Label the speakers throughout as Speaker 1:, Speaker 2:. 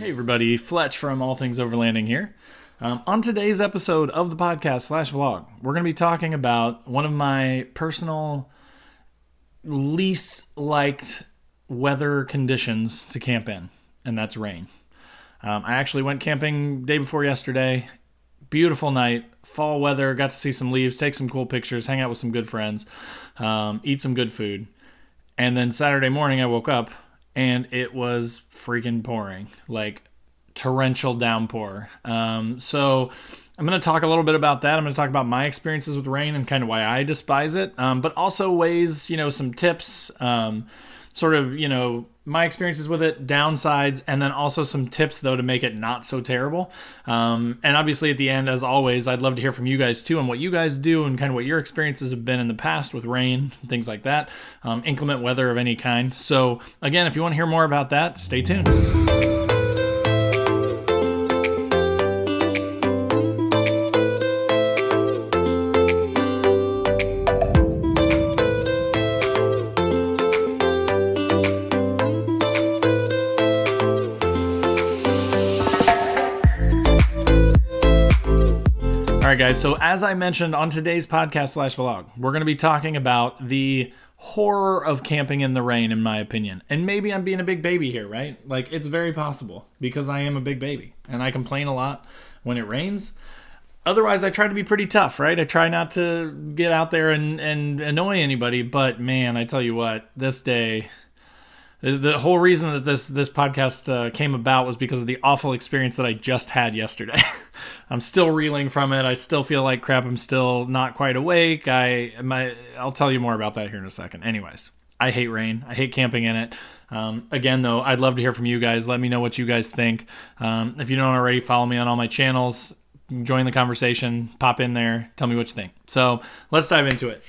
Speaker 1: Hey everybody, Fletch from All Things Overlanding here. On today's episode of the podcast / vlog, we're going to be talking about one of my personal least liked weather conditions to camp in, and that's rain. I actually went camping day before yesterday. Beautiful night, fall weather, got to see some leaves, take some cool pictures, hang out with some good friends, eat some good food. And then Saturday morning I woke up and it was freaking pouring, like torrential downpour. So I'm going to talk a little bit about that. I'm going to talk about my experiences with rain and kind of why I despise it, but also ways, some tips, my experiences with it, downsides, and then also some tips, though, to make it not so terrible. And obviously, at the end, as always, I'd love to hear from you guys, too, on what you guys do and kind of what your experiences have been in the past with rain, things like that, inclement weather of any kind. So, again, if you want to hear more about that, stay tuned. Alright guys, so as I mentioned on today's podcast / vlog, we're going to be talking about the horror of camping in the rain, in my opinion. And maybe I'm being a big baby here, right? Like, it's very possible, because I am a big baby, and I complain a lot when it rains. Otherwise, I try to be pretty tough, right? I try not to get out there and annoy anybody, but man, I tell you what, this day... The whole reason that this podcast came about was because of the awful experience that I just had yesterday. I'm still reeling from it. I still feel like crap. I'm still not quite awake. I'll tell you more about that here in a second. Anyways, I hate rain. I hate camping in it. Again, though, I'd love to hear from you guys. Let me know what you guys think. If you don't already, follow me on all my channels. Join the conversation. Pop in there. Tell me what you think. So let's dive into it.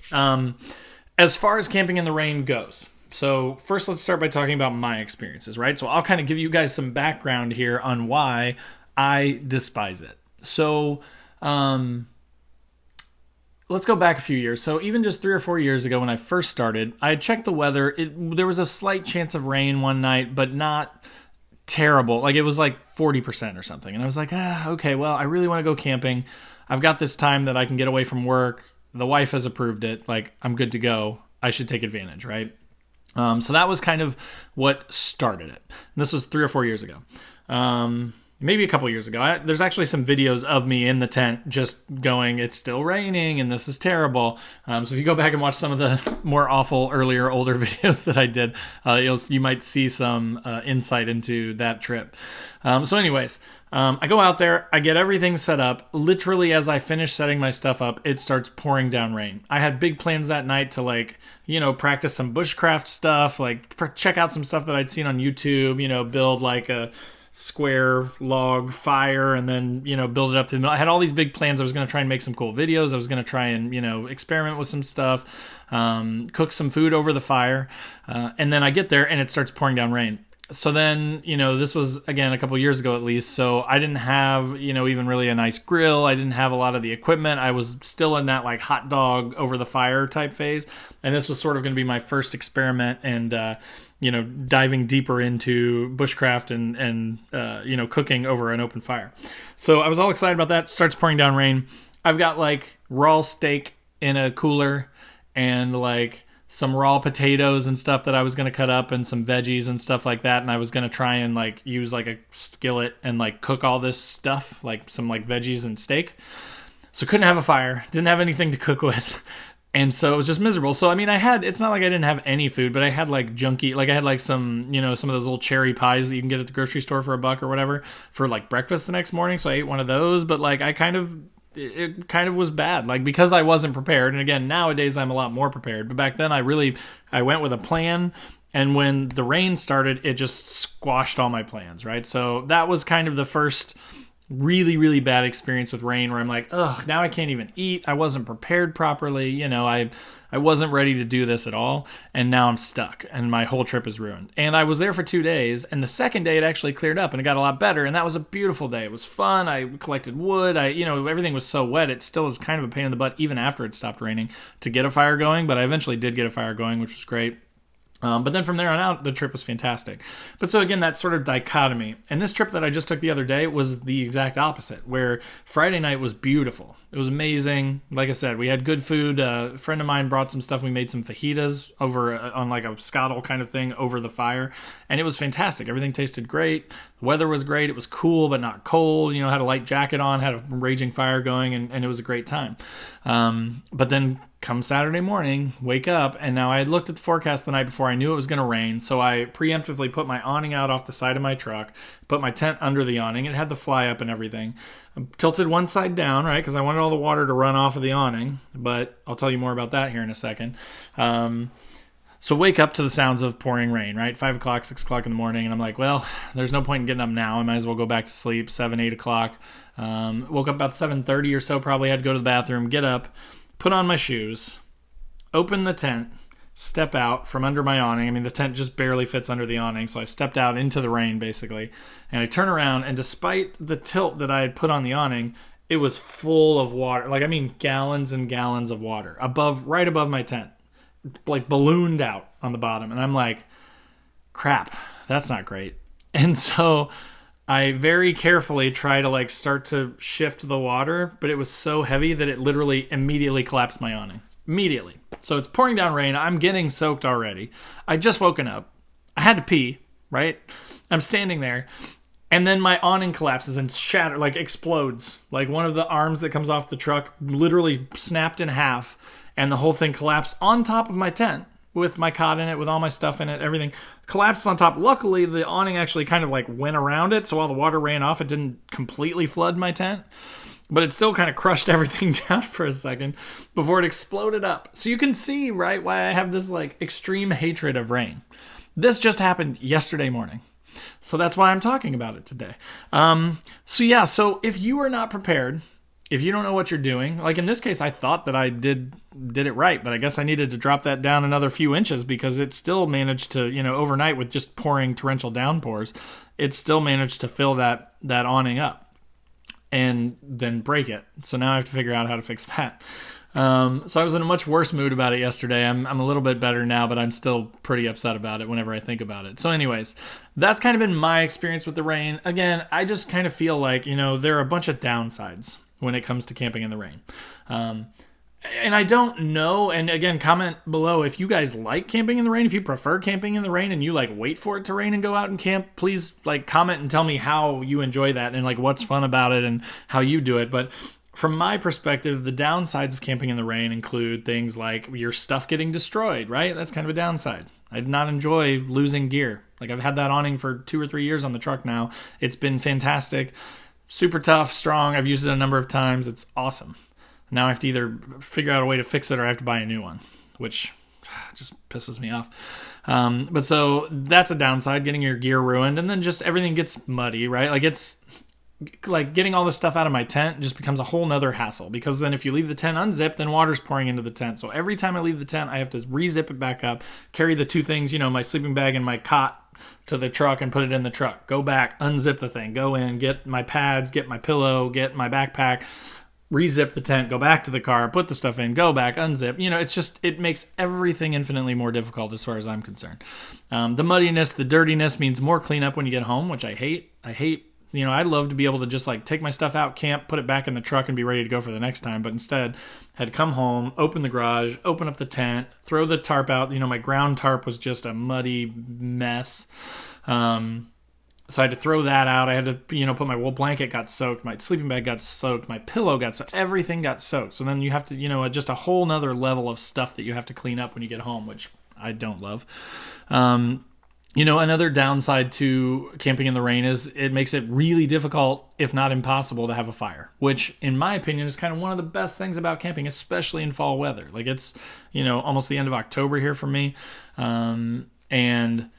Speaker 1: As far as camping in the rain goes, so first let's start by talking about my experiences, right? So I'll kind of give you guys some background here on why I despise it. So let's go back a few years. So even just 3 or 4 years ago when I first started, I had checked the weather. There was a slight chance of rain one night, but not terrible. Like it was like 40% or something. And I was like, okay, well, I really want to go camping. I've got this time that I can get away from work. The wife has approved it. Like, I'm good to go. I should take advantage, right? So that was kind of what started it. And this was 3 or 4 years ago. Maybe a couple years ago. There's actually some videos of me in the tent just going, it's still raining and this is terrible. So if you go back and watch some of the more awful, earlier, older videos that I did, you might see some insight into that trip. So anyways, I go out there, I get everything set up. Literally, as I finish setting my stuff up, it starts pouring down rain. I had big plans that night to practice some bushcraft stuff, check out some stuff that I'd seen on YouTube, build like a square log fire and then, build it up. I had all these big plans. I was going to try and make some cool videos. I was going to try and, experiment with some stuff, cook some food over the fire. And then I get there and it starts pouring down rain. So then, this was, again, a couple years ago at least, so I didn't have, even really a nice grill. I didn't have a lot of the equipment. I was still in that, hot dog over the fire type phase, and this was sort of going to be my first experiment and, diving deeper into bushcraft and cooking over an open fire. So I was all excited about that. Starts pouring down rain. I've got, raw steak in a cooler and, some raw potatoes and stuff that I was going to cut up and some veggies and stuff like that. And I was going to try and use a skillet and cook all this stuff, some veggies and steak. So couldn't have a fire, didn't have anything to cook with. And so it was just miserable. So, it's not like I didn't have any food, but I had junky, I had some, some of those little cherry pies that you can get at the grocery store for $1 or whatever for breakfast the next morning. So I ate one of those, but it kind of was bad, because I wasn't prepared. And again, nowadays I'm a lot more prepared, but back then I went with a plan. And when the rain started, it just squashed all my plans, right? So that was kind of the first really, really bad experience with rain where I'm like, ugh, now I can't even eat. I wasn't prepared properly. I wasn't ready to do this at all. And now I'm stuck and my whole trip is ruined. And I was there for 2 days. And the second day it actually cleared up and it got a lot better. And that was a beautiful day. It was fun. I collected wood. Everything was so wet. It still was kind of a pain in the butt even after it stopped raining to get a fire going. But I eventually did get a fire going, which was great. But then from there on out, the trip was fantastic. But so again, that sort of dichotomy. And this trip that I just took the other day was the exact opposite, where Friday night was beautiful. It was amazing. Like I said, we had good food. A friend of mine brought some stuff. We made some fajitas over on like a scuttle kind of thing over the fire. And it was fantastic. Everything tasted great. The weather was great. It was cool, but not cold. You know, had a light jacket on, had a raging fire going, and it was a great time. But then come Saturday morning, wake up, and now I had looked at the forecast the night before. I knew it was going to rain, so I preemptively put my awning out off the side of my truck, put my tent under the awning. It had the fly up and everything. I tilted one side down, right, because I wanted all the water to run off of the awning, but I'll tell you more about that here in a second. So wake up to the sounds of pouring rain, right? 5 o'clock, 6 o'clock in the morning, and I'm like, well, there's no point in getting up now. I might as well go back to sleep, 7, 8 o'clock. Woke up about 7:30 or so, probably had to go to the bathroom, get up, put on my shoes, open the tent, step out from under my awning. I mean, the tent just barely fits under the awning, so I stepped out into the rain, basically. And I turn around, and despite the tilt that I had put on the awning, it was full of water. Like, I mean, gallons and gallons of water right above my tent, like ballooned out on the bottom. And I'm like, crap, that's not great. And so I very carefully try to like start to shift the water, but it was so heavy that it literally immediately collapsed my awning. Immediately. So it's pouring down rain. I'm getting soaked already. I just woken up. I had to pee, right? I'm standing there, and then my awning collapses and shatters, like explodes. Like one of the arms that comes off the truck literally snapped in half, and the whole thing collapsed on top of my tent with my cot in it, with all my stuff in it, everything collapses on top. Luckily, the awning actually kind of like went around it, so while the water ran off, it didn't completely flood my tent, but it still kind of crushed everything down for a second before it exploded up. So you can see, right, why I have this like extreme hatred of rain. This just happened yesterday morning. So that's why I'm talking about it today. So if you are not prepared, if you don't know what you're doing, like in this case, I thought that I did it right, but I guess I needed to drop that down another few inches because it still managed to, overnight with just pouring torrential downpours, it still managed to fill that awning up and then break it. So now I have to figure out how to fix that. So I was in a much worse mood about it yesterday. I'm a little bit better now, but I'm still pretty upset about it whenever I think about it. So anyways, that's kind of been my experience with the rain. Again, I just kind of feel like, there are a bunch of downsides when it comes to camping in the rain. And I don't know, and again, comment below if you guys like camping in the rain, if you prefer camping in the rain and you like wait for it to rain and go out and camp, please like comment and tell me how you enjoy that and like what's fun about it and how you do it. But from my perspective, the downsides of camping in the rain include things like your stuff getting destroyed, right? That's kind of a downside. I did not enjoy losing gear. Like I've had that awning for 2 or 3 years on the truck now. It's been fantastic. Super tough, strong. I've used it a number of times. It's awesome. Now I have to either figure out a way to fix it or I have to buy a new one, which just pisses me off. But so that's a downside, getting your gear ruined. And then just everything gets muddy, right? Like it's like getting all this stuff out of my tent just becomes a whole nother hassle because then if you leave the tent unzipped, then water's pouring into the tent. So every time I leave the tent, I have to re-zip it back up, carry the two things, my sleeping bag and my cot to the truck and put it in the truck. Go back, unzip the thing, go in, get my pads, get my pillow, get my backpack, re-zip the tent, go back to the car, put the stuff in, go back, unzip. It makes everything infinitely more difficult as far as I'm concerned. The muddiness, the dirtiness means more cleanup when you get home, which I hate. I'd love to be able to just like take my stuff out, camp, put it back in the truck and be ready to go for the next time. But instead had to come home, open the garage, open up the tent, throw the tarp out. My ground tarp was just a muddy mess. So I had to throw that out. I had to, put my wool blanket got soaked. My sleeping bag got soaked. My pillow got soaked. Everything got soaked. So then you have to, just a whole nother level of stuff that you have to clean up when you get home, which I don't love. Another downside to camping in the rain is it makes it really difficult, if not impossible, to have a fire, which in my opinion is kind of one of the best things about camping, especially in fall weather. Like it's, almost the end of October here for me. And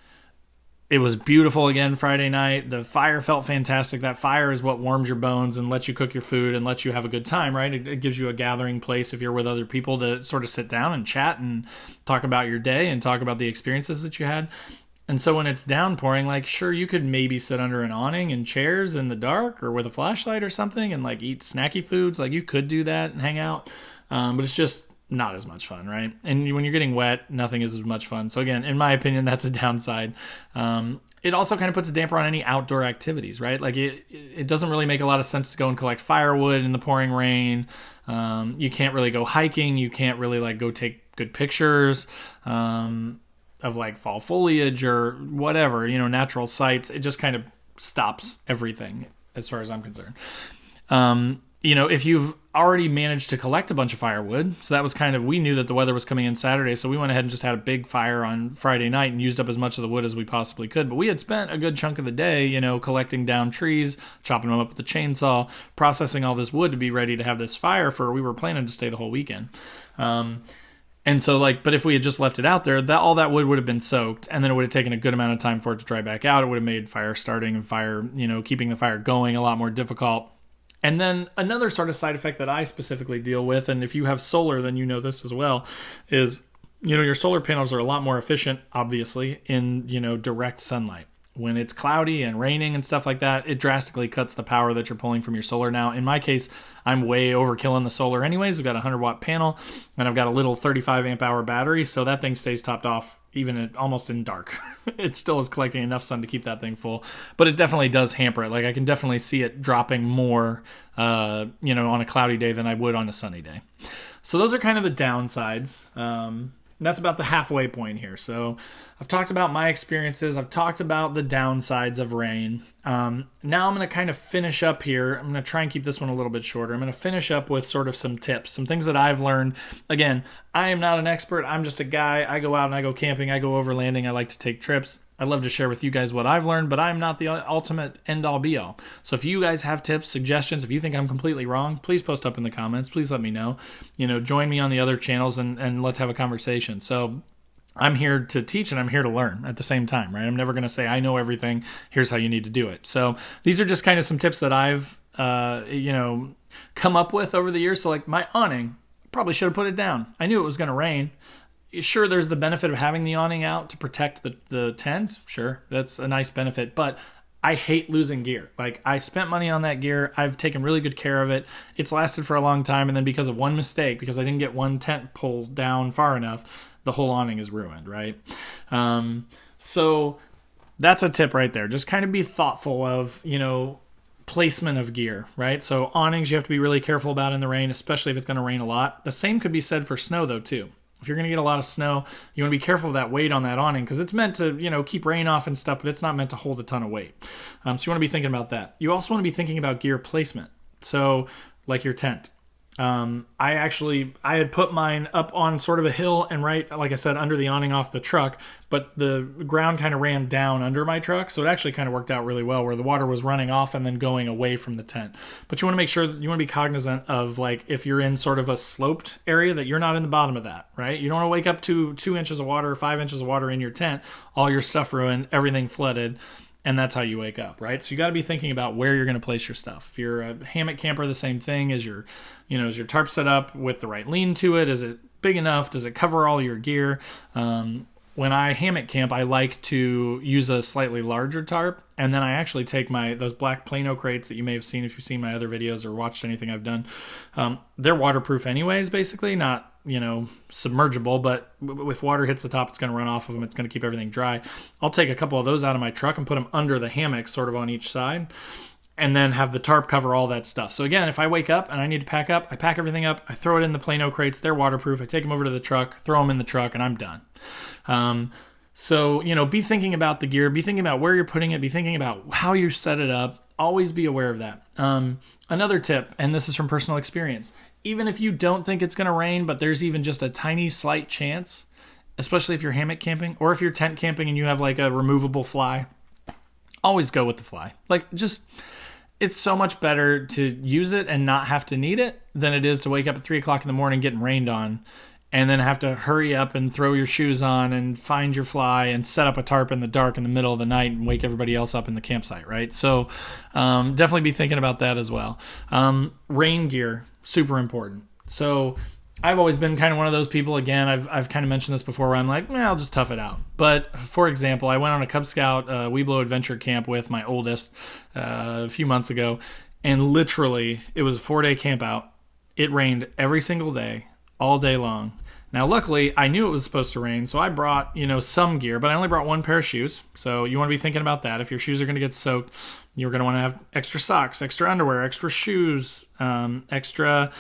Speaker 1: it was beautiful again Friday night. The fire felt fantastic. That fire is what warms your bones and lets you cook your food and lets you have a good time, right? It gives you a gathering place if you're with other people to sort of sit down and chat and talk about your day and talk about the experiences that you had. And so when it's downpouring, like, sure, you could maybe sit under an awning and chairs in the dark or with a flashlight or something and, like, eat snacky foods. Like, you could do that and hang out. But it's just, not as much fun, right? And when you're getting wet, nothing is as much fun. So again, in my opinion, that's a downside. It also kind of puts a damper on any outdoor activities, right? Like it doesn't really make a lot of sense to go and collect firewood in the pouring rain. You can't really go hiking. You can't really like go take good pictures of like fall foliage or whatever, natural sights. It just kind of stops everything as far as I'm concerned. If you've already managed to collect a bunch of firewood, so that was we knew that the weather was coming in Saturday, so we went ahead and just had a big fire on Friday night and used up as much of the wood as we possibly could. But we had spent a good chunk of the day, collecting down trees, chopping them up with the chainsaw, processing all this wood to be ready to have this fire we were planning to stay the whole weekend. And so but if we had just left it out there, all that wood would have been soaked, and then it would have taken a good amount of time for it to dry back out. It would have made fire starting and keeping the fire going a lot more difficult. And then another sort of side effect that I specifically deal with, and if you have solar, then you know this as well, is, your solar panels are a lot more efficient, obviously, in, direct sunlight. When it's cloudy and raining and stuff like that, it drastically cuts the power that you're pulling from your solar. Now, in my case, I'm way overkilling the solar anyways. I've got a 100-watt panel, and I've got a little 35-amp-hour battery, so that thing stays topped off even almost in dark. It still is collecting enough sun to keep that thing full, but it definitely does hamper it. Like, I can definitely see it dropping more, on a cloudy day than I would on a sunny day. So those are kind of the downsides. That's about the halfway point here. So I've talked about my experiences. I've talked about the downsides of rain. Now I'm going to kind of finish up here. I'm going to try and keep this one a little bit shorter. I'm going to finish up with sort of some tips, some things that I've learned. Again, I am not an expert. I'm just a guy. I go out and I go camping. I go overlanding. I like to take trips. I'd love to share with you guys what I've learned, but I'm not the ultimate end-all be-all. So if you guys have tips, suggestions, if you think I'm completely wrong, please post up in the comments. Please let me know. Join me on the other channels and let's have a conversation. So I'm here to teach and I'm here to learn at the same time, right? I'm never going to say I know everything. Here's how you need to do it. So these are just kind of some tips that I've, come up with over the years. So like my awning, probably should have put it down. I knew it was going to rain. Sure, there's the benefit of having the awning out to protect the tent. Sure, that's a nice benefit, but I hate losing gear. Like, I spent money on that gear. I've taken really good care of it. It's lasted for a long time, and then because of one mistake, because I didn't get one tent pulled down far enough, the whole awning is ruined, right? So that's a tip right there. Just kind of be thoughtful of, placement of gear, right? So awnings you have to be really careful about in the rain, especially if it's going to rain a lot. The same could be said for snow, though, too. If you're going to get a lot of snow, you want to be careful of that weight on that awning because it's meant to, keep rain off and stuff, but it's not meant to hold a ton of weight. So you want to be thinking about that. You also want to be thinking about gear placement. So like your tent. I had put mine up on sort of a hill and right, like I said, under the awning off the truck, but the ground kind of ran down under my truck. So it actually kind of worked out really well where the water was running off and then going away from the tent. But you want to make sure that you want to be cognizant of like, if you're in sort of a sloped area that you're not in the bottom of that, right? You don't want to wake up to 2 inches of water, 5 inches of water in your tent, all your stuff ruined, everything flooded. And that's how you wake up, right? So you got to be thinking about where you're going to place your stuff. If you're a hammock camper, the same thing. Is your tarp set up with the right lean to it? Is it big enough? Does it cover all your gear? When I hammock camp, I like to use a slightly larger tarp, and then I actually take those black Plano crates that you may have seen if you've seen my other videos or watched anything I've done. They're waterproof anyways, basically, not submergible, but if water hits the top, it's going to run off of them. It's going to keep everything dry. I'll take a couple of those out of my truck and put them under the hammock, sort of on each side, and then have the tarp cover all that stuff. So again, if I wake up and I need to pack up, I pack everything up, I throw it in the Plano crates, they're waterproof, I take them over to the truck, throw them in the truck, and I'm done. So, be thinking about the gear, be thinking about where you're putting it, be thinking about how you set it up, always be aware of that. Another tip, and this is from personal experience, even if you don't think it's going to rain, but there's even just a tiny slight chance, especially if you're hammock camping or if you're tent camping and you have like a removable fly, always go with the fly. It's so much better to use it and not have to need it than it is to wake up at 3 o'clock in the morning getting rained on and then have to hurry up and throw your shoes on and find your fly and set up a tarp in the dark in the middle of the night and wake everybody else up in the campsite, right? So definitely be thinking about that as well. Rain gear, super important. So I've always been kind of one of those people, again, I've kind of mentioned this before, where I'm like, I'll just tough it out. But for example, I went on a Cub Scout Weeblo adventure camp with my oldest a few months ago, and literally it was a 4-day camp out. It rained every single day. all day long. Now, luckily, I knew it was supposed to rain, so I brought, some gear, but I only brought one pair of shoes. So you want to be thinking about that. If your shoes are going to get soaked, you're going to want to have extra socks, extra underwear, extra shoes, extra,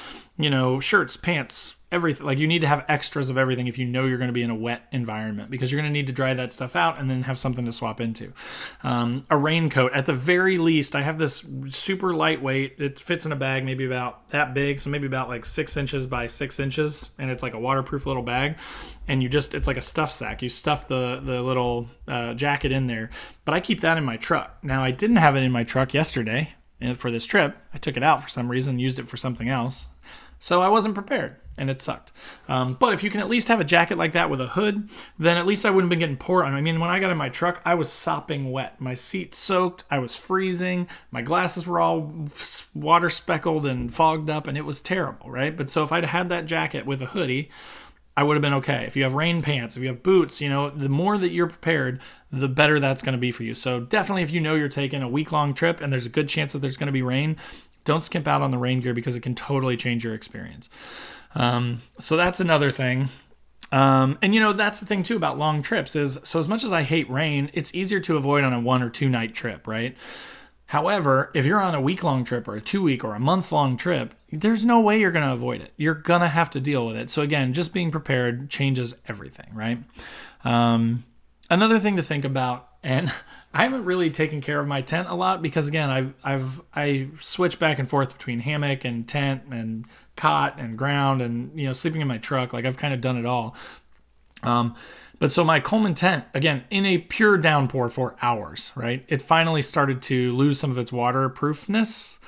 Speaker 1: shirts, pants, everything. Like, you need to have extras of everything if you know you're going to be in a wet environment, because you're going to need to dry that stuff out and then have something to swap into. A raincoat, at the very least. I have this super lightweight. It fits in a bag maybe about that big, so maybe about like 6 inches by 6 inches, and it's like a waterproof little bag. And it's like a stuff sack. You stuff the little jacket in there. But I keep that in my truck. Now, I didn't have it in my truck yesterday for this trip. I took it out for some reason, used it for something else. So I wasn't prepared, and it sucked. But if you can at least have a jacket like that with a hood, then at least I wouldn't have been getting poured on. I mean, when I got in my truck, I was sopping wet. My seat soaked. I was freezing. My glasses were all water speckled and fogged up, and it was terrible, right? But so if I'd had that jacket with a hoodie, I would have been okay. If you have rain pants, if you have boots, the more that you're prepared, the better that's going to be for you. So definitely, if you know you're taking a week-long trip and there's a good chance that there's going to be rain, don't skimp out on the rain gear, because it can totally change your experience. So that's another thing. And that's the thing too about long trips is, so as much as I hate rain, it's easier to avoid on a 1 or 2 night trip, right? However, if you're on a week-long trip or a 2-week or a month-long trip, there's no way you're going to avoid it. You're going to have to deal with it. So again, just being prepared changes everything, right? Another thing to think about, and I haven't really taken care of my tent a lot, because again, I switch back and forth between hammock and tent and cot and ground and, sleeping in my truck. Like, I've kind of done it all. But so my Coleman tent, again, in a pure downpour for hours, right? It finally started to lose some of its waterproofness.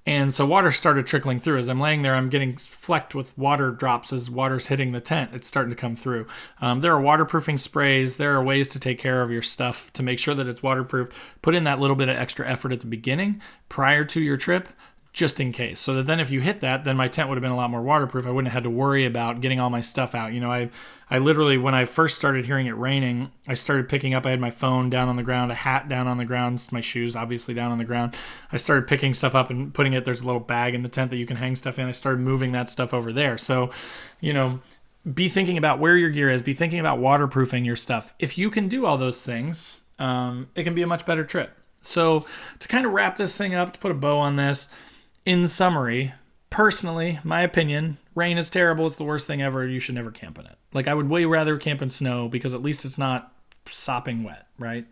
Speaker 1: And so water started trickling through. As I'm laying there, I'm getting flecked with water drops as water's hitting the tent. It's starting to come through. There are waterproofing sprays. There are ways to take care of your stuff to make sure that it's waterproof. Put in that little bit of extra effort at the beginning prior to your trip, just in case. So that then if you hit that, then my tent would have been a lot more waterproof. I wouldn't have had to worry about getting all my stuff out. I literally, when I first started hearing it raining, I started picking up, I had my phone down on the ground, a hat down on the ground, my shoes obviously down on the ground. I started picking stuff up and putting it, there's a little bag in the tent that you can hang stuff in. I started moving that stuff over there. So, be thinking about where your gear is, be thinking about waterproofing your stuff. If you can do all those things, it can be a much better trip. So to kind of wrap this thing up, to put a bow on this, in summary, personally, my opinion, rain is terrible. It's the worst thing ever. You should never camp in it. Like, I would way rather camp in snow, because at least it's not sopping wet, right?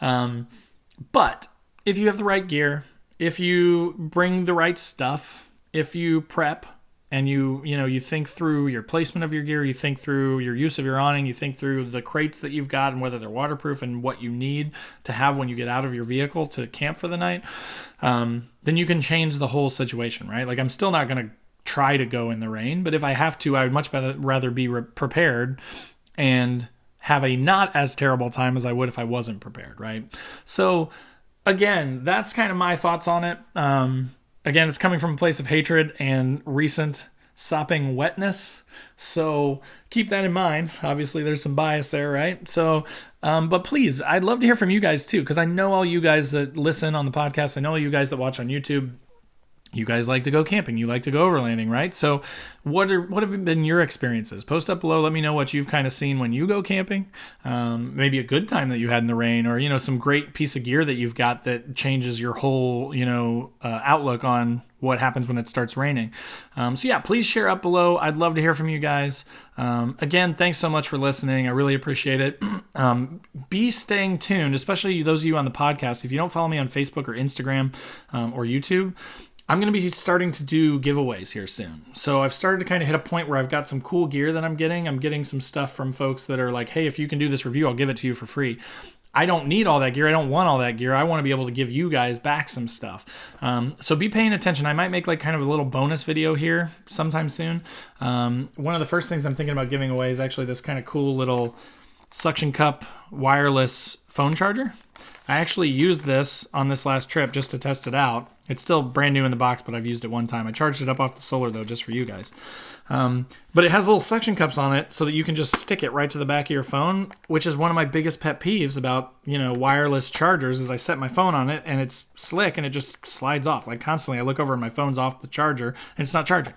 Speaker 1: But if you have the right gear, if you bring the right stuff, if you prep and you think through your placement of your gear, you think through your use of your awning, you think through the crates that you've got and whether they're waterproof and what you need to have when you get out of your vehicle to camp for the night, then you can change the whole situation, right? Like, I'm still not going to try to go in the rain, but if I have to, I would much rather be prepared and have a not as terrible time as I would if I wasn't prepared, right? So again, that's kind of my thoughts on it. Again, it's coming from a place of hatred and recent sopping wetness. So keep that in mind. Obviously, there's some bias there, right? So, but please, I'd love to hear from you guys too, because I know all you guys that listen on the podcast, I know all you guys that watch on YouTube, you guys like to go camping. You like to go overlanding, right? So what have been your experiences? Post up below. Let me know what you've kind of seen when you go camping. Maybe a good time that you had in the rain, or, some great piece of gear that you've got that changes your whole, outlook on what happens when it starts raining. So yeah, please share up below. I'd love to hear from you guys. Again, thanks so much for listening. I really appreciate it. Be staying tuned, especially those of you on the podcast. If you don't follow me on Facebook or Instagram or YouTube, I'm going to be starting to do giveaways here soon. So I've started to kind of hit a point where I've got some cool gear that I'm getting. I'm getting some stuff from folks that are like, hey, if you can do this review, I'll give it to you for free. I don't need all that gear. I don't want all that gear. I want to be able to give you guys back some stuff. So be paying attention. I might make like kind of a little bonus video here sometime soon. One of the first things I'm thinking about giving away is actually this kind of cool little suction cup wireless phone charger. I actually used this on this last trip just to test it out. It's still brand new in the box, but I've used it one time. I charged it up off the solar, though, just for you guys. But it has little suction cups on it so that you can just stick it right to the back of your phone, which is one of my biggest pet peeves about, wireless chargers is I set my phone on it and it's slick and it just slides off. Like constantly I look over and my phone's off the charger and it's not charging.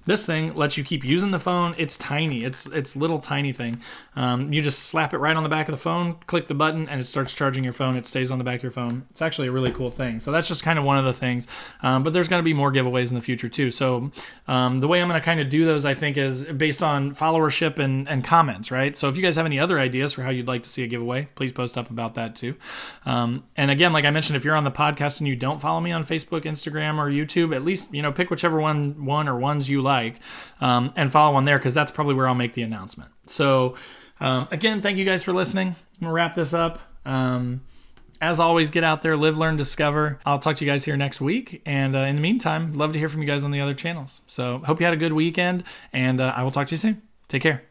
Speaker 1: This thing lets you keep using the phone. It's tiny. It's little tiny thing. You just slap it right on the back of the phone, click the button, and it starts charging your phone. It stays on the back of your phone. It's actually a really cool thing. So that's just kind of one of the things. But there's going to be more giveaways in the future too. So the way I'm going to kind of do those, I think, is based on followership and comments, right? So if you guys have any other ideas for how you'd like to see a giveaway, please post up about that too. And again, like I mentioned, if you're on the podcast and you don't follow me on Facebook, Instagram, or YouTube, at least, pick whichever one or ones you like and follow on there, because that's probably where I'll make the announcement. So again, thank you guys for listening. I'm going to wrap this up. As always, get out there, live, learn, discover. I'll talk to you guys here next week. And in the meantime, love to hear from you guys on the other channels. So hope you had a good weekend, and I will talk to you soon. Take care.